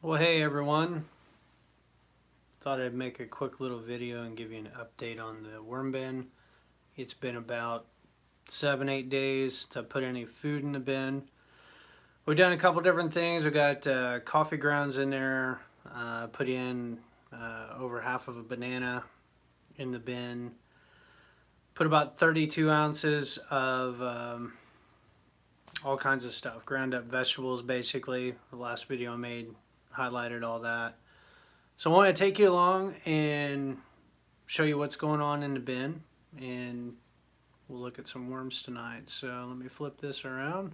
Well, hey everyone. Thought I'd make a quick little video and give you an update on the worm bin. It's been about 7-8 days to put any food in the bin. We've done a couple different things. We got coffee grounds in there, put in over half of a banana in the bin, put about 32 ounces of all kinds of stuff, ground up vegetables basically. The last video I made highlighted all that. So I want to take you along and show you what's going on in the bin, and we'll look at some worms tonight. So let me flip this around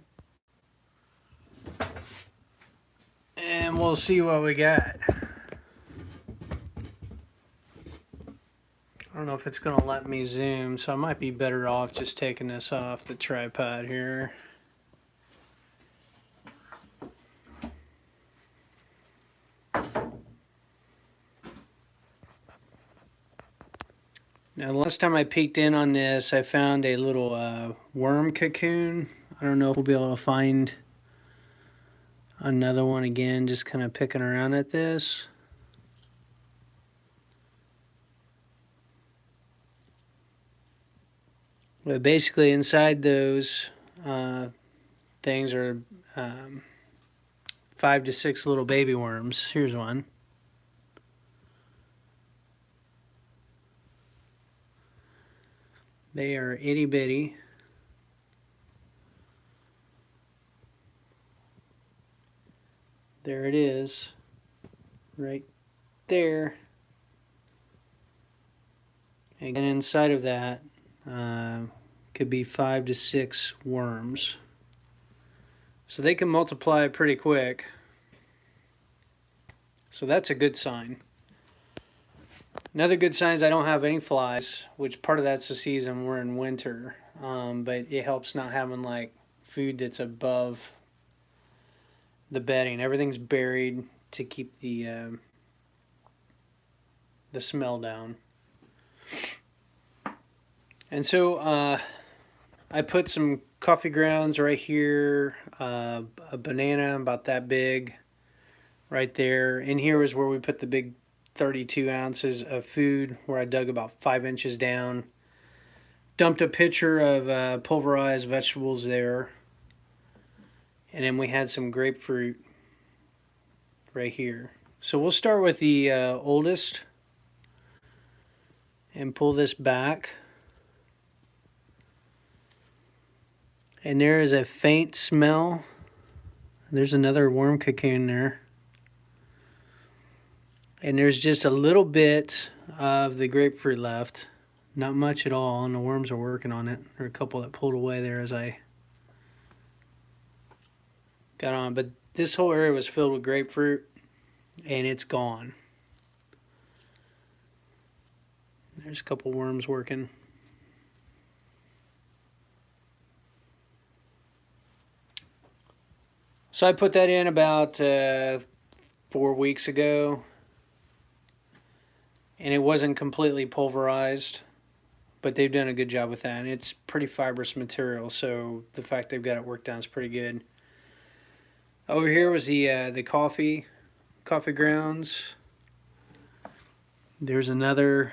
and we'll see what we got. I don't know if it's going to let me zoom, so I might be better off just taking this off the tripod here. Now, the last time I peeked in on this, I found a little worm cocoon. I don't know if we'll be able to find another one again, just kind of picking around at this. But basically inside those things are 5 to 6 little baby worms. Here's one. They are itty bitty. There it is, right there. And inside of that could be 5 to 6 worms. So they can multiply pretty quick. So that's a good sign. Another good sign is I don't have any flies, which part of that's the season. We're in winter, but it helps not having like food that's above the bedding. Everything's buried to keep the smell down. And so I put some coffee grounds right here, a banana about that big right there. And here was where we put the big 32 ounces of food, where I dug about 5 inches down. Dumped a pitcher of pulverized vegetables there. And then we had some grapefruit right here. So we'll start with the oldest and pull this back. And there is a faint smell. There's another worm cocoon there. And there's just a little bit of the grapefruit left. Not much at all, and the worms are working on it. There are a couple that pulled away there as I got on. But this whole area was filled with grapefruit, and it's gone. There's a couple worms working. So I put that in about 4 weeks ago, and it wasn't completely pulverized, but they've done a good job with that. And it's pretty fibrous material, so the fact they've got it worked down is pretty good. Over here was the coffee grounds. There's another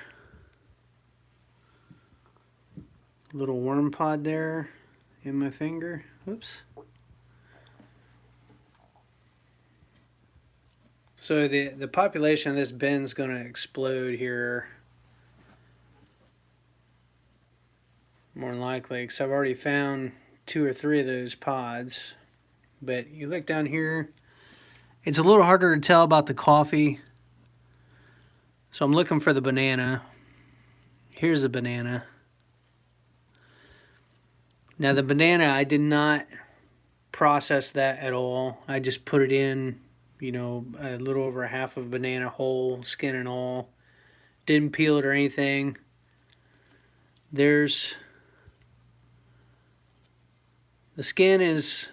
little worm pod there in my finger. Oops. So the population of this bin's going to explode here, more than likely, because I've already found 2 or 3 of those pods. But you look down here, it's a little harder to tell about the coffee. So I'm looking for the banana. Here's the banana. Now the banana, I did not process that at all. I just put it in, you know, a little over half of a banana whole, skin and all. Didn't peel it or anything. There's the skin is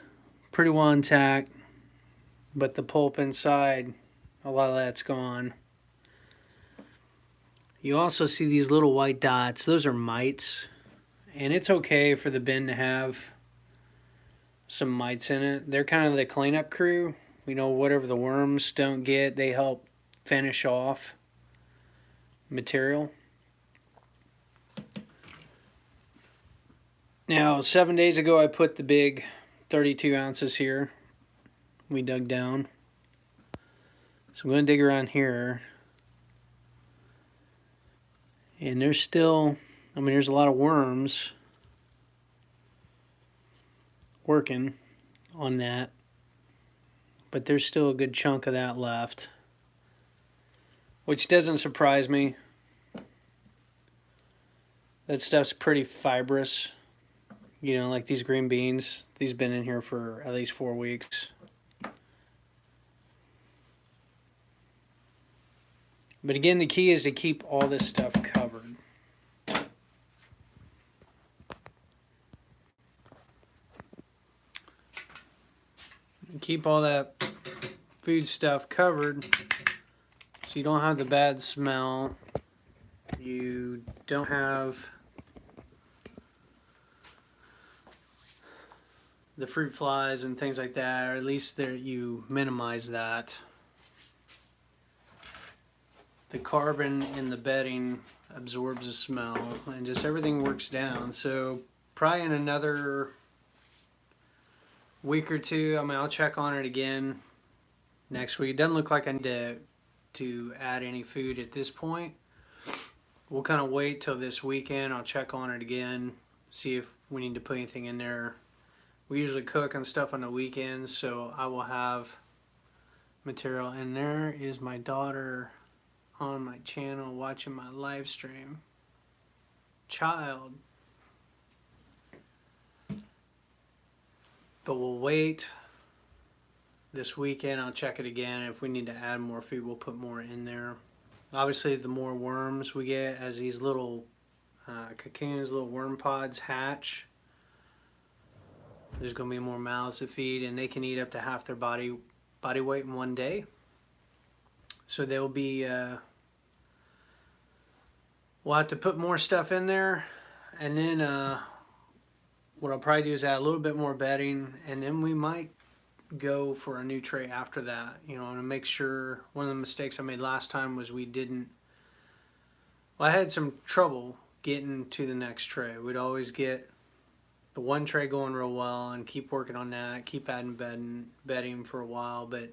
pretty well intact, but the pulp inside, a lot of that's gone. You also see these little white dots. Those are mites, and it's okay for the bin to have some mites in it. They're kind of the cleanup crew. whatever the worms don't get, they help finish off material. Now, 7 days ago, I put the big 32 ounces here. We dug down. So I'm going to dig around here. And there's still, there's a lot of worms working on that. But there's still a good chunk of that left, which doesn't surprise me. That stuff's pretty fibrous. Like these green beans. These have been in here for at least 4 weeks. But again, the key is to keep all this stuff covered. Keep all that food stuff covered so you don't have the bad smell. You don't have the fruit flies and things like that, or at least you minimize that. The carbon in the bedding absorbs the smell, and just everything works down. So probably in another week or two, I'll check on it again next week. It doesn't look like I need to add any food at this point. We'll kind of wait till this weekend. I'll check on it again, see if we need to put anything in there. We usually cook and stuff on the weekends, so I will have material. And there is my daughter on my channel watching my live stream. Child. But we'll wait this weekend. I'll check it again. If we need to add more food, we'll put more in there. Obviously, the more worms we get as these little cocoons, little worm pods hatch, there's going to be more mouths to feed, and they can eat up to half their body weight in one day. So they'll be, we'll have to put more stuff in there, and then what I'll probably do is add a little bit more bedding, and then we might go for a new tray after that. To make sure. One of the mistakes I made last time was I had some trouble getting to the next tray. We'd always get the one tray going real well and keep working on that, keep adding bedding for a while, but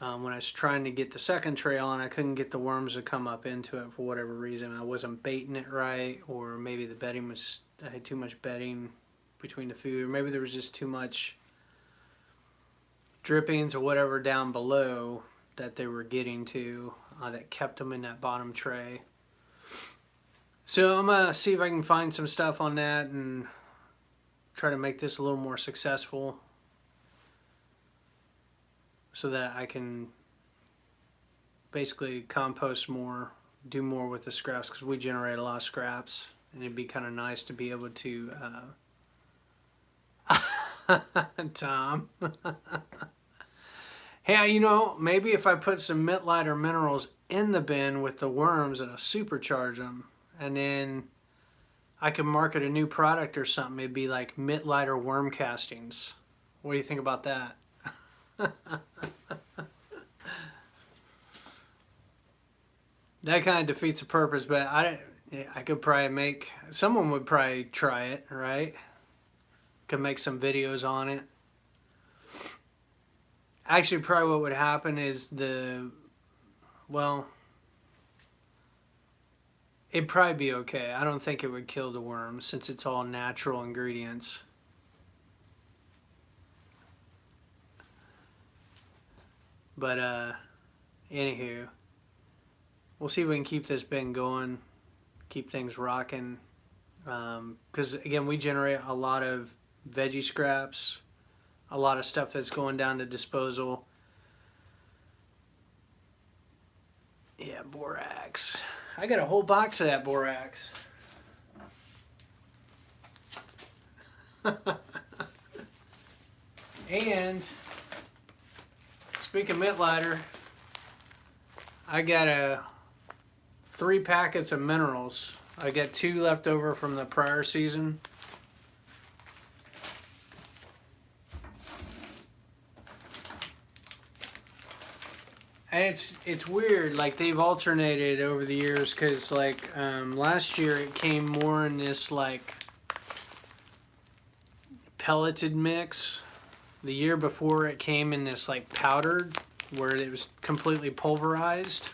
when I was trying to get the second tray on, I couldn't get the worms to come up into it for whatever reason. I wasn't baiting it right, or maybe the bedding I had too much bedding between the food, or maybe there was just too much drippings or whatever down below that they were getting to that kept them in that bottom tray. So I'm going to see if I can find some stuff on that and try to make this a little more successful so that I can basically compost more, do more with the scraps, because we generate a lot of scraps, and it'd be kind of nice to be able to Tom. Hey, maybe if I put some Mittleider minerals in the bin with the worms, it'll supercharge them. And then I could market a new product or something. It'd be like Mittleider worm castings. What do you think about that? That kind of defeats the purpose, but I could probably someone would probably try it, right? Could make some videos on it. Actually, probably what would happen is it'd probably be okay. I don't think it would kill the worms since it's all natural ingredients. But anywho, we'll see if we can keep this bin going, keep things rocking. Because again, we generate a lot of veggie scraps, a lot of stuff that's going down to disposal. Yeah, borax. I got a whole box of that borax. And speaking of Mittleider, I got 3 packets of minerals. I got 2 left over from the prior season. And it's weird, like they've alternated over the years, because like last year it came more in this like pelleted mix. The year before it came in this like powdered, where it was completely pulverized.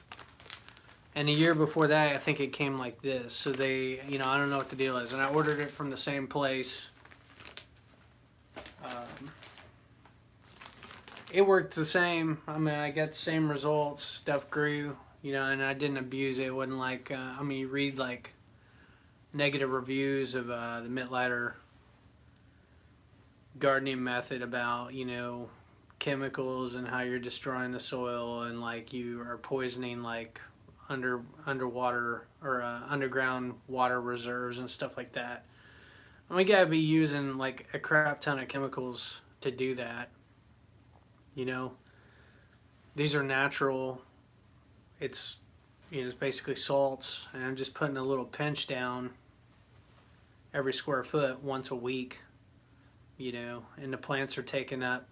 And the year before that, I think it came like this. So they, I don't know what the deal is. And I ordered it from the same place. It worked the same. I mean, I got the same results. Stuff grew, and I didn't abuse it. It wasn't like, you read like negative reviews of the Mittleider gardening method about, chemicals and how you're destroying the soil and like you are poisoning like underwater or underground water reserves and stuff like that. And we gotta be using like a crap ton of chemicals to do that. These are natural. It's it's basically salts, and I'm just putting a little pinch down every square foot once a week. And the plants are taking up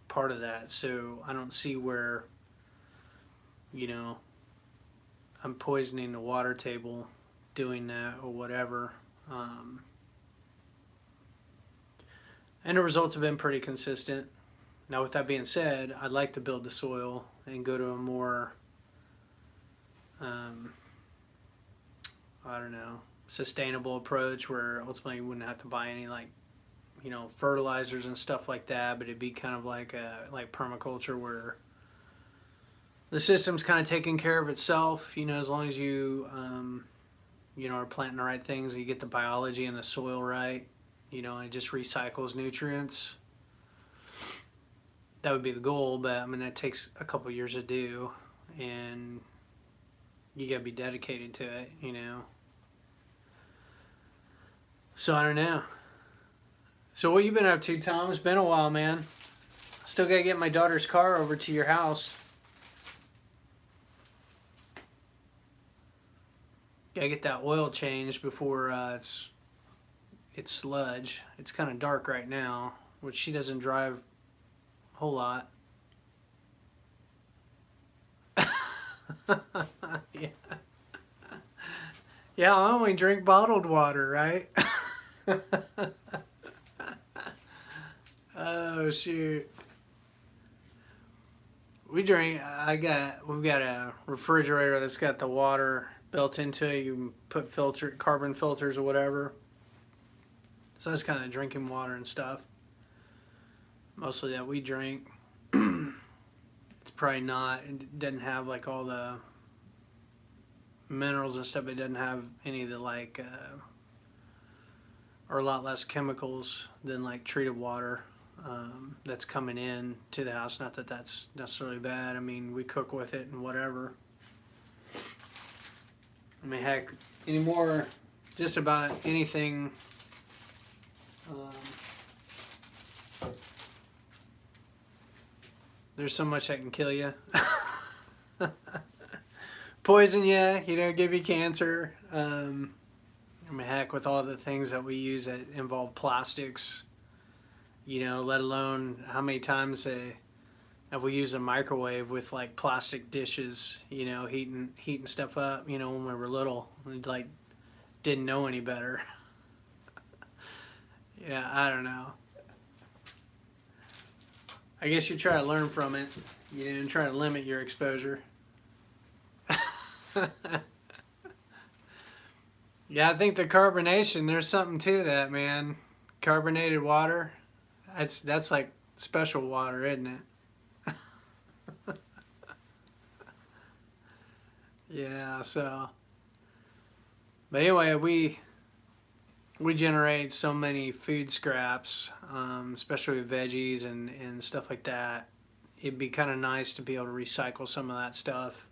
part of that, so I don't see where I'm poisoning the water table doing that or whatever. And the results have been pretty consistent. Now, with that being said, I'd like to build the soil and go to a more, I don't know, sustainable approach where ultimately you wouldn't have to buy any like, fertilizers and stuff like that, but it'd be kind of like permaculture where the system's kind of taking care of itself, as long as you, are planting the right things, you get the biology in the soil right, and it just recycles nutrients. That would be the goal, but I mean, that takes a couple years to do, and you gotta be dedicated to it, So I don't know. So what you been up to, Tom? It's been a while, man. Still gotta get my daughter's car over to your house. Gotta get that oil changed before it's sludge. It's kind of dark right now, which she doesn't drive a whole lot. Yeah. Yeah, I only drink bottled water, right? Oh shoot. We've got a refrigerator that's got the water built into it. You can put carbon filters or whatever. So that's kind of drinking water and stuff. Mostly that we drink. It's probably not, it doesn't have like all the minerals and stuff. It doesn't have any of the like, or a lot less chemicals than like treated water. That's coming in to the house. Not that that's necessarily bad. I mean, we cook with it and whatever. I mean, heck, anymore, just about anything. There's so much that can kill you. Poison you, give you cancer. I mean, heck, with all the things that we use that involve plastics, let alone how many times have we used a microwave with like plastic dishes, heating stuff up, when we were little, and like didn't know any better. Yeah, I don't know. I guess you try to learn from it, and try to limit your exposure. Yeah, I think the carbonation, there's something to that, man. Carbonated water, that's like special water, isn't it? Yeah, so. But anyway, we generate so many food scraps, especially with veggies and stuff like that. It'd be kind of nice to be able to recycle some of that stuff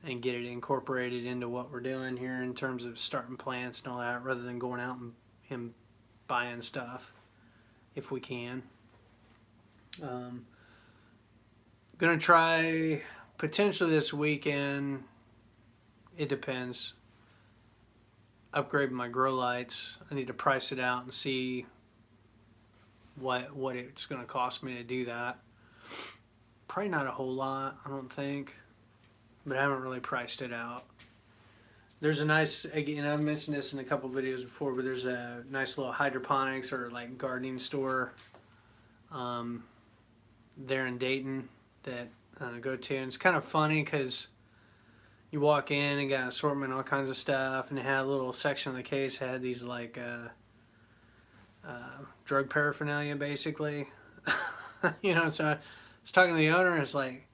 and get it incorporated into what we're doing here in terms of starting plants and all that, rather than going out and buying stuff if we can. Gonna try potentially this weekend, it depends, upgrade my grow lights. I need to price it out and see what it's gonna cost me to do that. Probably not a whole lot, I don't think, but I haven't really priced it out. There's a nice, again, I've mentioned this in a couple videos before, but there's a nice little hydroponics or like gardening store there in Dayton that I go to, and it's kind of funny because you walk in and got assortment, all kinds of stuff, and they had a little section of the case that had these like drug paraphernalia, basically. You know, so I was talking to the owner, and it's like,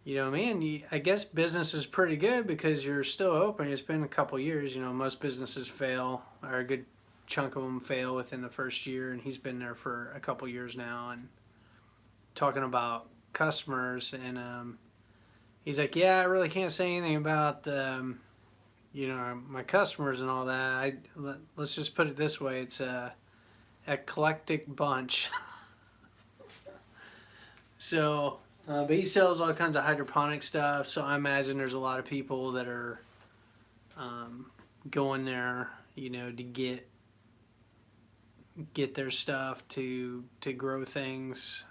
you know, man, I guess business is pretty good because you're still open. It's been a couple years. You know, most businesses fail, or a good chunk of them fail within the first year, and he's been there for a couple years now. And talking about customers, and he's like, yeah, I really can't say anything about you know, my customers and all that. Let's just put it this way: it's a eclectic bunch. So, but he sells all kinds of hydroponic stuff. So I imagine there's a lot of people that are going there, you know, to get their stuff to grow things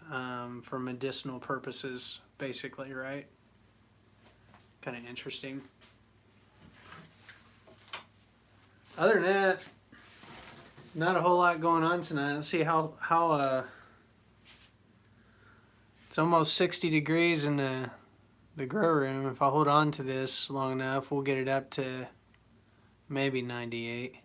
for medicinal purposes, basically, right? Kind of interesting. Other than that, not a whole lot going on tonight. Let's see how it's almost 60 degrees in the grow room. If I hold on to this long enough, we'll get it up to maybe 98.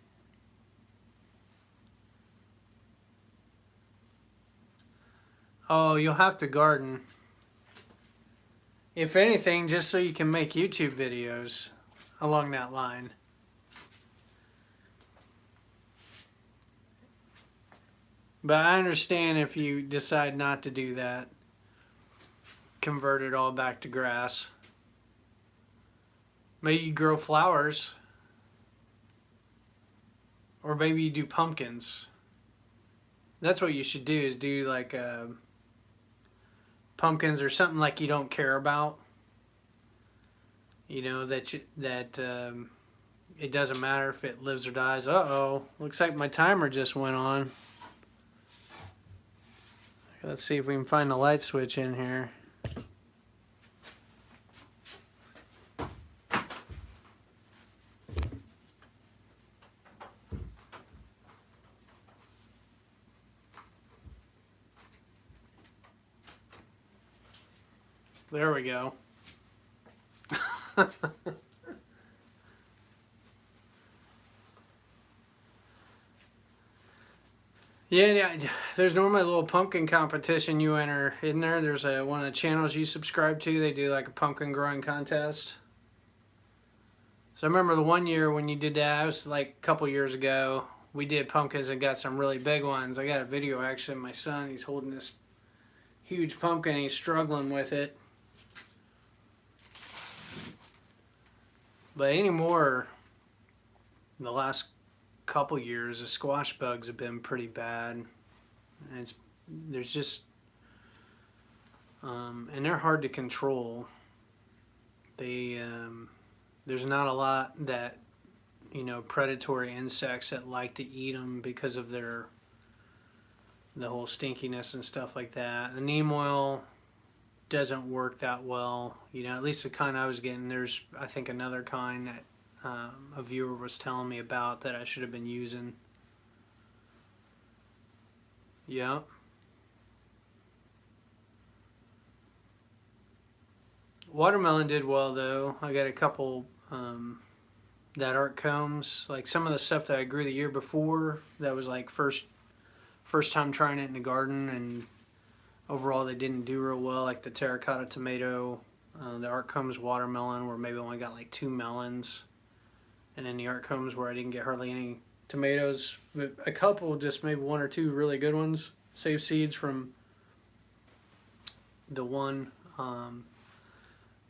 Oh, you'll have to garden. If anything, just so you can make YouTube videos along that line. But I understand if you decide not to do that, convert it all back to grass. Maybe you grow flowers, or maybe you do pumpkins. That's what you should do, is do like pumpkins or something like you don't care about. You know, that it doesn't matter if it lives or dies. Uh-oh, looks like my timer just went on. Let's see if we can find the light switch in here. There we go. Yeah, there's normally a little pumpkin competition you enter, isn't there? There's one of the channels you subscribe to, they do like a pumpkin growing contest. So I remember the one year when you did that, it was like a couple years ago, we did pumpkins and got some really big ones. I got a video actually of my son, he's holding this huge pumpkin, he's struggling with it. But anymore, in the last couple years, the squash bugs have been pretty bad, and there's just and they're hard to control. There's not a lot that, you know, predatory insects that like to eat them because of the whole stinkiness and stuff like that. The neem oil doesn't work that well, you know, at least the kind I was getting. There's, I think, another kind that a viewer was telling me about that I should have been using. Yeah. Watermelon did well though. I got a couple that art combs, like some of the stuff that I grew the year before that was like first time trying it in the garden, and overall they didn't do real well, like the terracotta tomato, the art combs watermelon where maybe only got like 2 melons, and then the art combs where I didn't get hardly any tomatoes, but a couple, just maybe 1 or 2 really good ones. Saved seeds from the one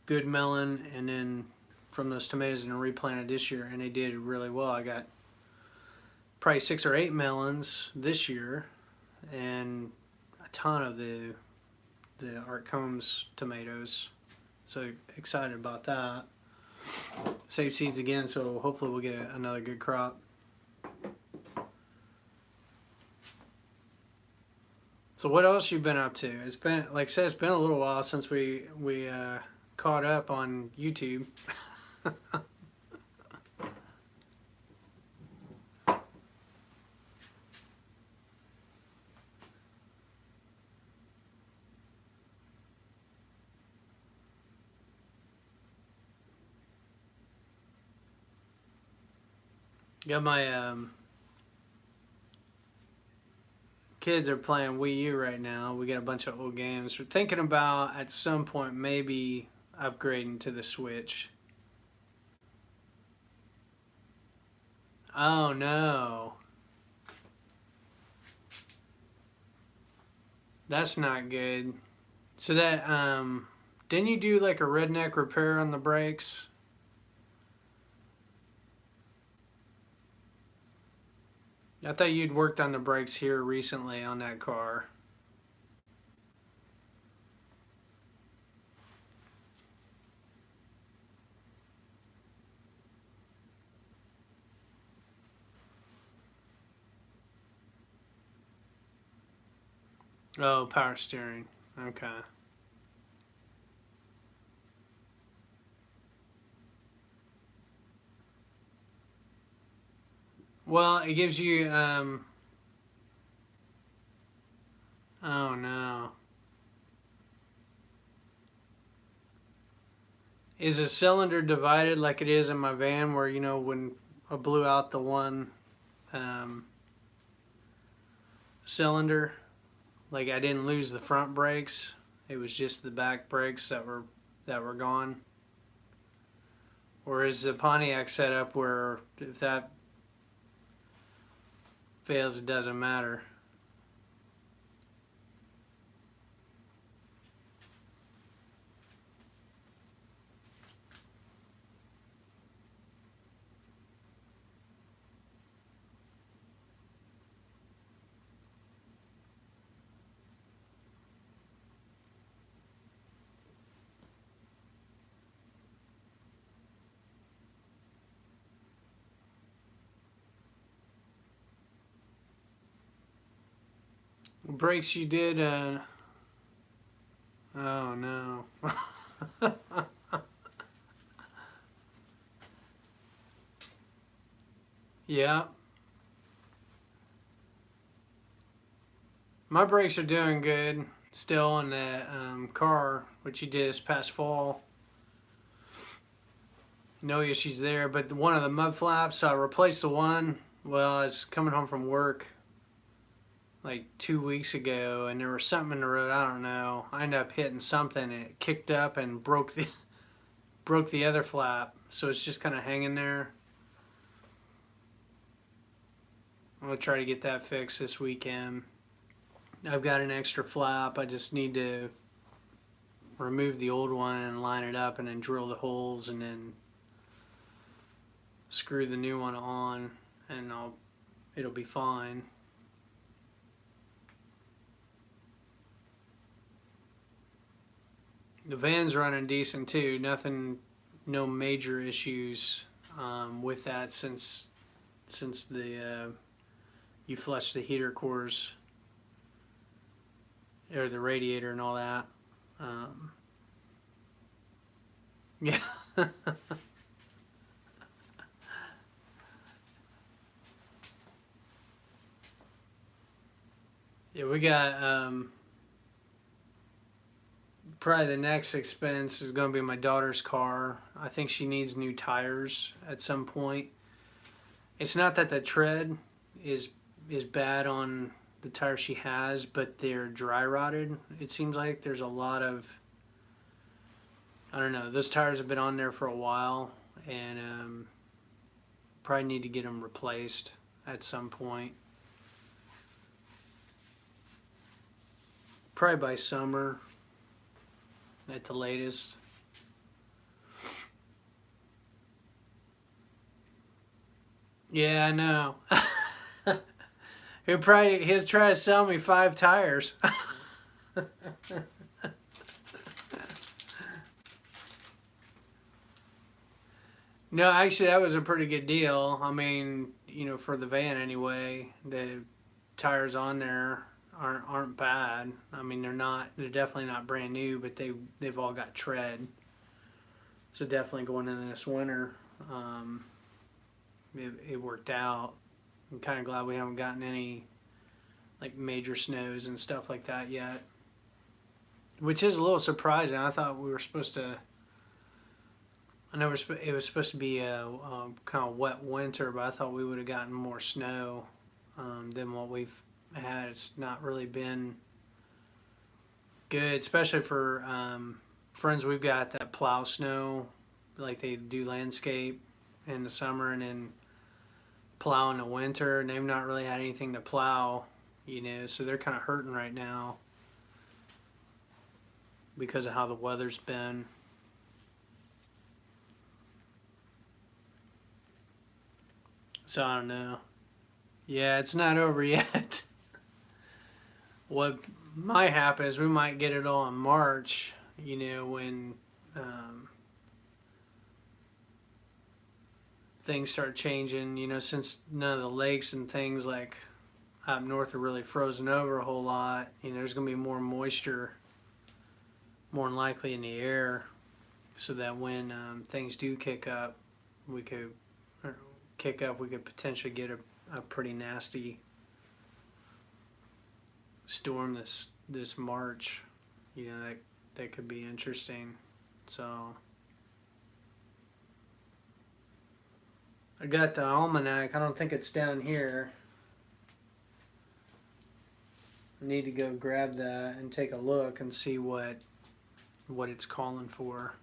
good melon, and then from those tomatoes, and replanted this year, and they did really well. I got probably 6 or 8 melons this year, and a ton of the Art Combs tomatoes. So excited about that. Save seeds again, so hopefully we'll get another good crop. It's So what else you been up to? It's been, like I said, it's been a little while since we caught up on YouTube. Got my kids are playing Wii U right now. We got a bunch of old games. We're thinking about at some point maybe upgrading to the Switch. Oh no. That's not good. So that didn't you do like a redneck repair on the brakes? I thought you'd worked on the brakes here recently on that car. Oh, power steering. Okay. Well, it gives you oh no. Is a cylinder divided like it is in my van where, you know, when I blew out the one um, cylinder, like I didn't lose the front brakes. It was just the back brakes that were gone. Or is the Pontiac set up where if that fails, it doesn't matter? Brakes you did, oh no. Yeah. My brakes are doing good still on that car, which you did this past fall. No issues there, but one of the mud flaps, I replaced the one. Well, I was coming home from work like 2 weeks ago, and there was something in the road. I don't know. I ended up hitting something, and it kicked up and broke the broke the other flap. So it's just kind of hanging there. I'm gonna try to get that fixed this weekend. I've got an extra flap. I just need to remove the old one and line it up, and then drill the holes, and then screw the new one on, and it'll be fine. The van's running decent too. Nothing, no major issues with that since the you flushed the heater cores or the radiator and all that. Yeah. Yeah, we got probably the next expense is going to be my daughter's car. I think she needs new tires at some point. It's not that the tread is bad on the tires she has, but they're dry rotted. It seems like there's a lot of, I don't know, those tires have been on there for a while, and probably need to get them replaced at some point. Probably by summer at the latest. Yeah, I know. He'll try to sell me 5 tires. No, actually, that was a pretty good deal. I mean, you know, for the van anyway, the tires on there. aren't bad. I mean, they're definitely not brand new, but they've all got tread. So definitely going into this winter, it worked out. I'm kind of glad we haven't gotten any like major snows and stuff like that yet, which is a little surprising. I thought we were supposed to. I know it was supposed to be a kind of wet winter, but I thought we would have gotten more snow than what we've had. It's not really been good, especially for friends we've got that plow snow, like they do landscape in the summer and then plow in the winter, and they've not really had anything to plow, so they're kind of hurting right now because of how the weather's been. So I don't know. Yeah, it's not over yet. What might happen is we might get it all in March, when things start changing, since none of the lakes and things like up north are really frozen over a whole lot. There's going to be more moisture, more than likely in the air, so that when things do kick up, we could potentially get a pretty nasty storm this March. That could be interesting. So I got the almanac. I don't think it's down here. I need to go grab that and take a look and see what it's calling for.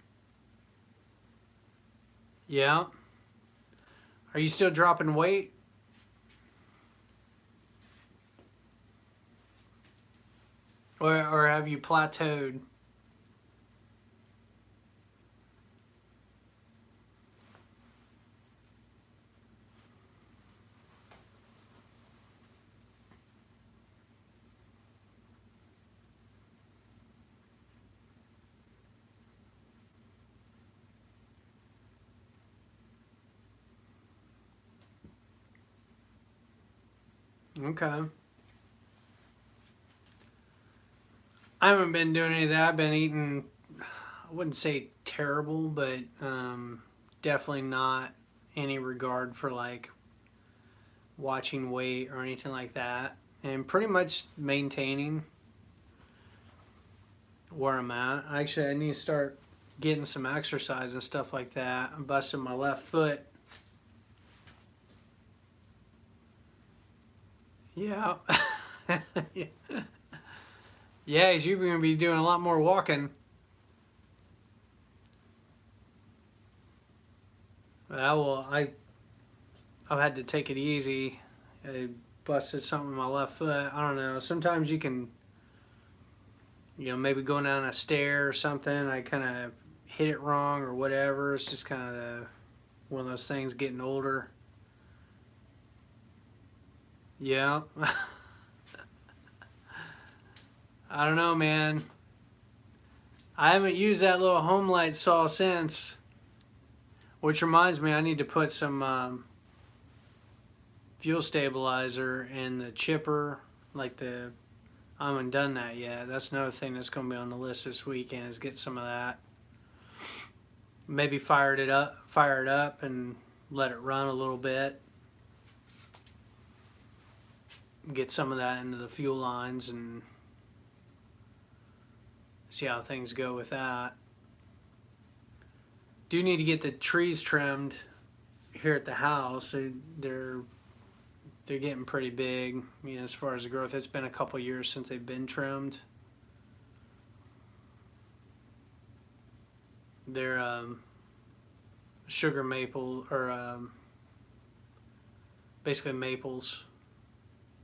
Yeah. Are you still dropping weight? Or have you plateaued? Okay. I haven't been doing any of that. I've been eating, I wouldn't say terrible, but definitely not any regard for like watching weight or anything like that. And pretty much maintaining where I'm at. Actually, I need to start getting some exercise and stuff like that. I'm busting my left foot. Yeah. Yeah, you're going to be doing a lot more walking. I've had to take it easy. I busted something in my left foot. I don't know. Sometimes you can, maybe going down a stair or something, I kind of hit it wrong or whatever. It's just kind of one of those things getting older. Yeah. I don't know, man. I haven't used that little home light saw since. Which reminds me, I need to put some fuel stabilizer in the chipper. I haven't done that yet. That's another thing that's going to be on the list this weekend, is get some of that. Maybe fire it up and let it run a little bit. Get some of that into the fuel lines and see how things go with that. Do need to get the trees trimmed here at the house. They're getting pretty big, as far as the growth. It's been a couple years since they've been trimmed. They're sugar maple, or basically maples,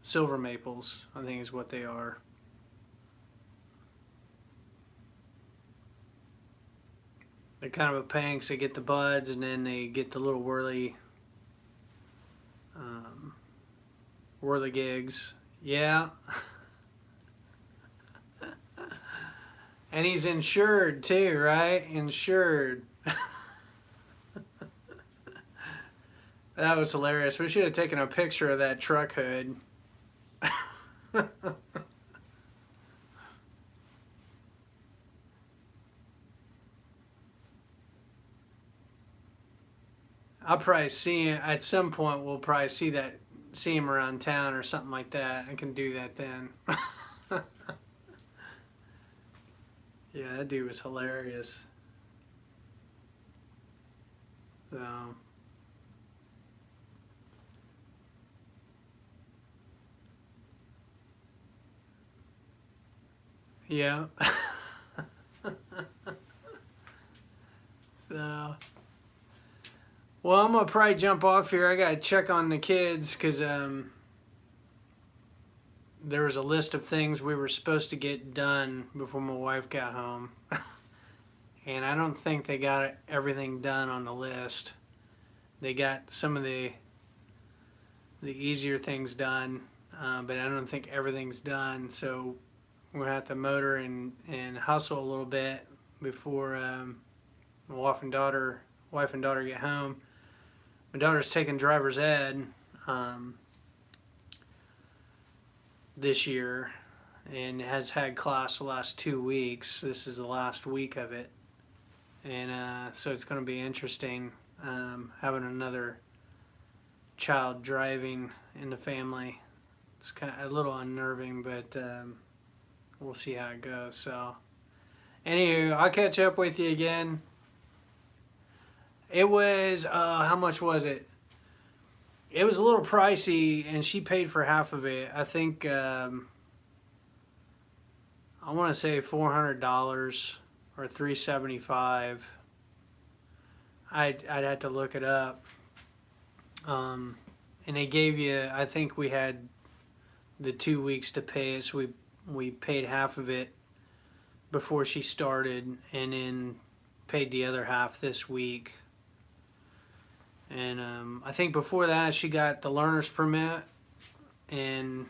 silver maples, I think is what they are. They're kind of a pain because they get the buds and then they get the little whirligigs. Yeah. And he's insured too, right? Insured. That was hilarious. We should have taken a picture of that truck hood. I'll probably see him at some point. We'll probably see him around town or something like that. I can do that then. Yeah, that dude was hilarious. So, yeah. So, well, I'm gonna probably jump off here. I gotta check on the kids because there was a list of things we were supposed to get done before my wife got home, and I don't think they got everything done on the list. They got some of the easier things done, but I don't think everything's done. So we'll have to motor and hustle a little bit before my wife and daughter get home. My daughter's taking driver's ed this year and has had class the last 2 weeks. This is the last week of it, and so it's going to be interesting having another child driving in the family. It's kind of a little unnerving, but we'll see how it goes. So, anywho, I'll catch up with you again. It was how much was it? It was a little pricey, and she paid for half of it. I think I want to say $400 or $375. I'd have to look it up. And they gave you, I think we had the 2 weeks to pay it, so we paid half of it before she started, and then paid the other half this week. And I think before that she got the learner's permit and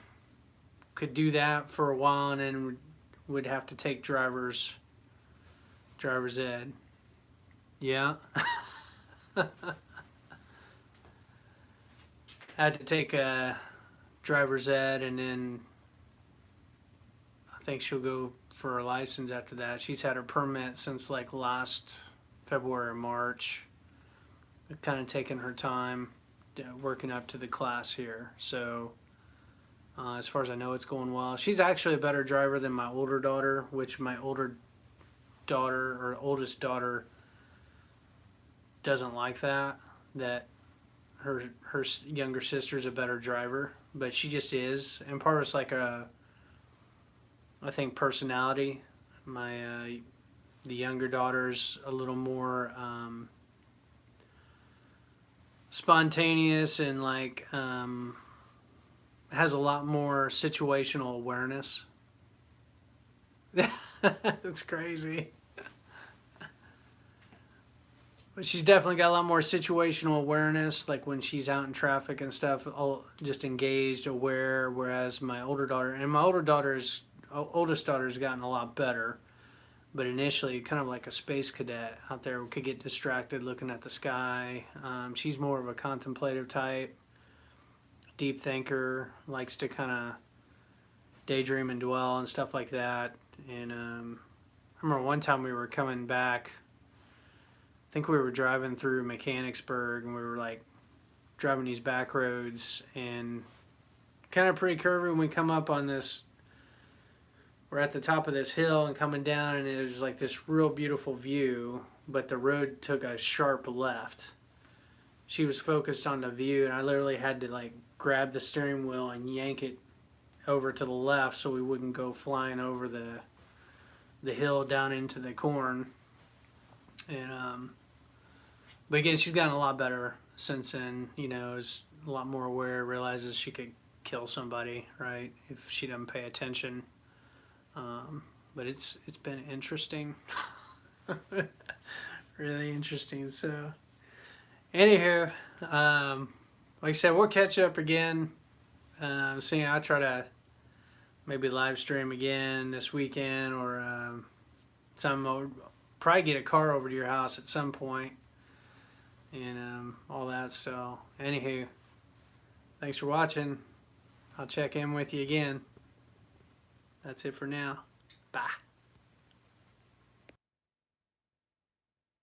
could do that for a while, and then would have to take driver's ed. Yeah. Had to take a driver's ed, and then I think she'll go for her license after that. She's had her permit since like last February or March. Kind of taking her time working up to the class here. So as far as I know, it's going well. She's actually a better driver than my older daughter, which my older daughter or oldest daughter doesn't like that her younger sister's a better driver, but she just is. And part of it's like I think personality. The younger daughter's a little more spontaneous and like has a lot more situational awareness. That's crazy. But she's definitely got a lot more situational awareness, like when she's out in traffic and stuff, all just engaged, aware. Whereas my oldest daughter's gotten a lot better. But initially, kind of like a space cadet out there, could get distracted looking at the sky. She's more of a contemplative type, deep thinker, likes to kind of daydream and dwell and stuff like that. And I remember one time we were coming back, I think we were driving through Mechanicsburg, and we were like driving these back roads and kind of pretty curvy, when we come up on this, we're at the top of this hill and coming down, and it was like this real beautiful view, but the road took a sharp left. She was focused on the view, and I literally had to like grab the steering wheel and yank it over to the left so we wouldn't go flying over the hill down into the corn. And but again, she's gotten a lot better since then. You know, is a lot more aware, realizes she could kill somebody, right, if she doesn't pay attention. But it's been interesting. Really interesting. So anywho, like I said, we'll catch up again. Seeing I'll try to maybe live stream again this weekend, or I'll probably get a car over to your house at some point, and all that. So anywho, thanks for watching. I'll check in with you again. That's it for now. Bye.